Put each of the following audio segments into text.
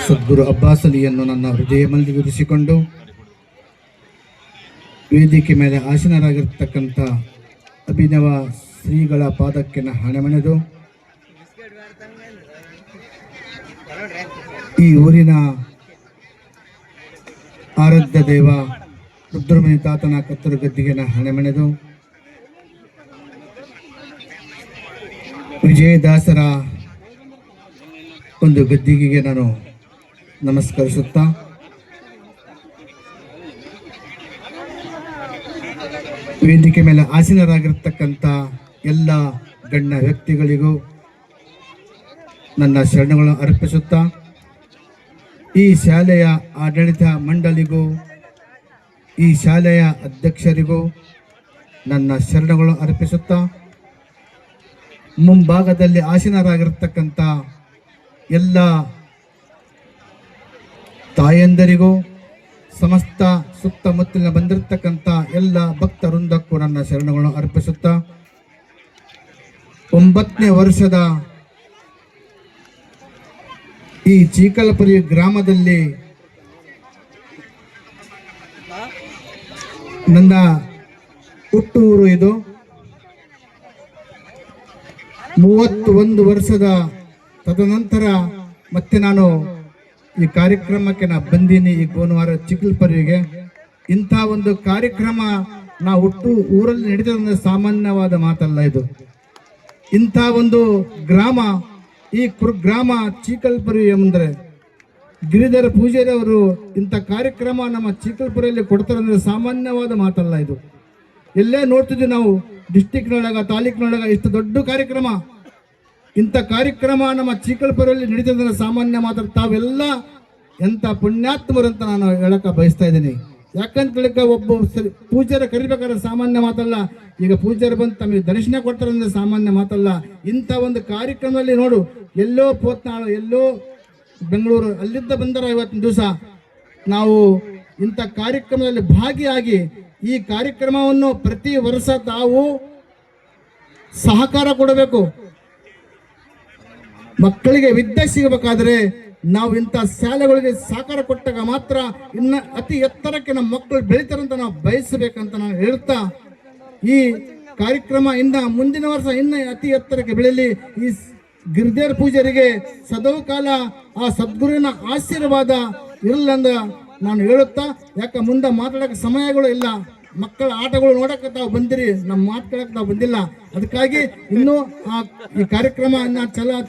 ಸದ್ಗುರು ಅಬ್ಬಾಸ್ ಅಲಿಯನ್ನು ನನ್ನ ಹೃದಯ ಮಲ್ಲಿಗಿರಿಸಿಕೊಂಡು ವೇದಿಕೆ ಮೇಲೆ ಆಸೀನರಾಗಿರ್ತಕ್ಕಂಥ ಅಭಿನವ ಶ್ರೀಗಳ ಪಾದಕ್ಕೆ ಹಣೆಮಣೆದು ಈ ಊರಿನ ಆರಾಧ್ಯ ದೇವ ರುದ್ರಮುನಿ ತಾತನ ಕತ್ತರು ಗದ್ದಿಗೆ ಹಣೆಮಣೆದು ವಿಜಯದಾಸರ ಒಂದು ಗದ್ದಿಗೆಗೆ ನಾನು ನಮಸ್ಕರಿಸುತ್ತಾ ವೇದಿಕೆ ಮೇಲೆ ಆಸೀನರಾಗಿರ್ತಕ್ಕಂಥ ಎಲ್ಲ ಗಣ್ಯ ವ್ಯಕ್ತಿಗಳಿಗೂ ನನ್ನ ಶರಣಗಳನ್ನು ಅರ್ಪಿಸುತ್ತಾ ಈ ಶಾಲೆಯ ಆಡಳಿತ ಮಂಡಳಿಗೂ ಈ ಶಾಲೆಯ ಅಧ್ಯಕ್ಷರಿಗೂ ನನ್ನ ಶರಣಗಳನ್ನು ಅರ್ಪಿಸುತ್ತಾ ಮುಂಭಾಗದಲ್ಲಿ ಆಸೀನರಾಗಿರ್ತಕ್ಕಂಥ ಎಲ್ಲ ತಾಯಂದರಿಗೂ ಸಮಸ್ತ ಸುತ್ತಮುತ್ತಲಿನ ಬಂದಿರತಕ್ಕಂಥ ಎಲ್ಲ ಭಕ್ತ ವೃಂದಕ್ಕೂ ನನ್ನ ಶರಣಗಳನ್ನು ಅರ್ಪಿಸುತ್ತಾ 9ನೇ ವರ್ಷದ ಈ ಚೀಕಲಪುರಿ ಗ್ರಾಮದಲ್ಲಿ ನನ್ನ ಹುಟ್ಟೂರು ಇದು 31 ವರ್ಷದ ತದನಂತರ ಮತ್ತೆ ನಾನು ಈ ಕಾರ್ಯಕ್ರಮಕ್ಕೆ ಬಂದೀನಿ ಈ ಕೋನವಾರ ಚಿಕ್ಕಲ್ಪರಿಗೆ. ಇಂಥ ಒಂದು ಕಾರ್ಯಕ್ರಮ ನಾವು ಊರಲ್ಲಿ ನಡೀತದ ಸಾಮಾನ್ಯವಾದ ಮಾತಲ್ಲ ಇದು. ಇಂಥ ಒಂದು ಗ್ರಾಮ ಈ ಗ್ರಾಮ ಚೀಕಲ್ಪುರಿ ಎಂದರೆ ಗಿರಿಧರ ಪೂಜಾರಿ ಅವರು ಇಂಥ ಕಾರ್ಯಕ್ರಮ ನಮ್ಮ ಚೀಕಲ್ಪುರಿಯಲ್ಲಿ ಕೊಡ್ತಾರೆ ಅಂದರೆ ಸಾಮಾನ್ಯವಾದ ಮಾತಲ್ಲ ಇದು. ಎಲ್ಲೇ ನೋಡ್ತಿದ್ವಿ ನಾವು ಡಿಸ್ಟಿಕ್ನೊಳಗ ತಾಲೂಕಿನೊಳಗ ಇಷ್ಟು ದೊಡ್ಡ ಕಾರ್ಯಕ್ರಮ, ಇಂಥ ಕಾರ್ಯಕ್ರಮ ನಮ್ಮ ಚೀಕಲ್ಪುರಲ್ಲಿ ನಡೀತದೆ ಸಾಮಾನ್ಯ ಮಾತ್ರ. ತಾವೆಲ್ಲ ಎಂಥ ಪುಣ್ಯಾತ್ಮರು ಅಂತ ನಾನು ಹೇಳಕ್ಕೆ ಬಯಸ್ತಾ ಇದ್ದೀನಿ. ಯಾಕಂತ ಹೇಳಿಕ ಒಬ್ಬ ಪೂಜಾರ ಕರಿಬೇಕಾದ್ರೆ ಸಾಮಾನ್ಯ ಮಾತಲ್ಲ. ಈಗ ಪೂಜಾರಿ ಬಂದು ತಮಗೆ ದರ್ಶನ ಕೊಡ್ತಾರೆ ಅಂದರೆ ಸಾಮಾನ್ಯ ಮಾತಲ್ಲ. ಇಂಥ ಒಂದು ಕಾರ್ಯಕ್ರಮದಲ್ಲಿ ನೋಡು, ಎಲ್ಲೋ ಪೋತ್ನಾಳು, ಎಲ್ಲೋ ಬೆಂಗಳೂರು, ಅಲ್ಲಿದ್ದ ಬಂದರ ಇವತ್ತಿನ ದಿವಸ ನಾವು ಇಂಥ ಕಾರ್ಯಕ್ರಮದಲ್ಲಿ ಭಾಗಿಯಾಗಿ ಈ ಕಾರ್ಯಕ್ರಮವನ್ನು ಪ್ರತಿ ವರ್ಷ ತಾವು ಸಹಕಾರ ಕೊಡಬೇಕು. ಮಕ್ಕಳಿಗೆ ವಿದ್ಯೆ ಸಿಗಬೇಕಾದ್ರೆ ನಾವು ಇಂಥ ಶಾಲೆಗಳಿಗೆ ಸಹಕಾರ ಕೊಟ್ಟಾಗ ಮಾತ್ರ ಇನ್ನು ಅತಿ ಎತ್ತರಕ್ಕೆ ನಮ್ಮ ಮಕ್ಕಳು ಬೆಳೀತಾರಂತ ನಾವು ಬಯಸಬೇಕಂತ ನಾನು ಹೇಳ್ತಾ, ಈ ಕಾರ್ಯಕ್ರಮ ಇನ್ನ ಮುಂದಿನ ವರ್ಷ ಇನ್ನು ಅತಿ ಎತ್ತರಕ್ಕೆ ಬೆಳೆಯಲಿ. ಈ ಗಿರಿಧರ ಪೂಜಾರಿಗೆ ಸದಾ ಕಾಲ ಆ ಸದ್ಗುರುವಿನ ಆಶೀರ್ವಾದ ಇರಲೆಂದ ನಾನು ಹೇಳುತ್ತಾ, ಯಾಕೆ ಮುಂದೆ ಮಾತಾಡೋಕೆ ಸಮಯಗಳು ಇಲ್ಲ. ಮಕ್ಕಳ ಆಟಗಳು ನೋಡಕ್ಕೆ ತಾವು ಬಂದಿರಿ, ನಮ್ಮ ಮಾತುಗಳಕ್ಕೆ ನಾವು ಬಂದಿಲ್ಲ. ಅದಕ್ಕಾಗಿ ಇನ್ನೂ ಈ ಕಾರ್ಯಕ್ರಮ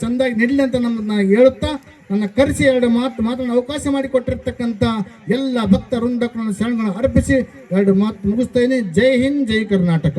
ಚಂದಾಗಿ ನಡೀಲಿ ಅಂತ ನನ್ನ ಹೇಳುತ್ತಾ, ನನ್ನ ಕರೆಸಿ 2 ಮಾತನ್ನ ಅವಕಾಶ ಮಾಡಿಕೊಟ್ಟಿರ್ತಕ್ಕಂಥ ಎಲ್ಲ ಭಕ್ತ ವೃಂದಕ್ಕೆ ನನ್ನ ಶರಣಗಳನ್ನು ಅರ್ಪಿಸಿ 2 ಮಾತು ಮುಗಿಸ್ತಾ ಇದ್ದೀನಿ. ಜೈ ಹಿಂದ್, ಜೈ ಕರ್ನಾಟಕ.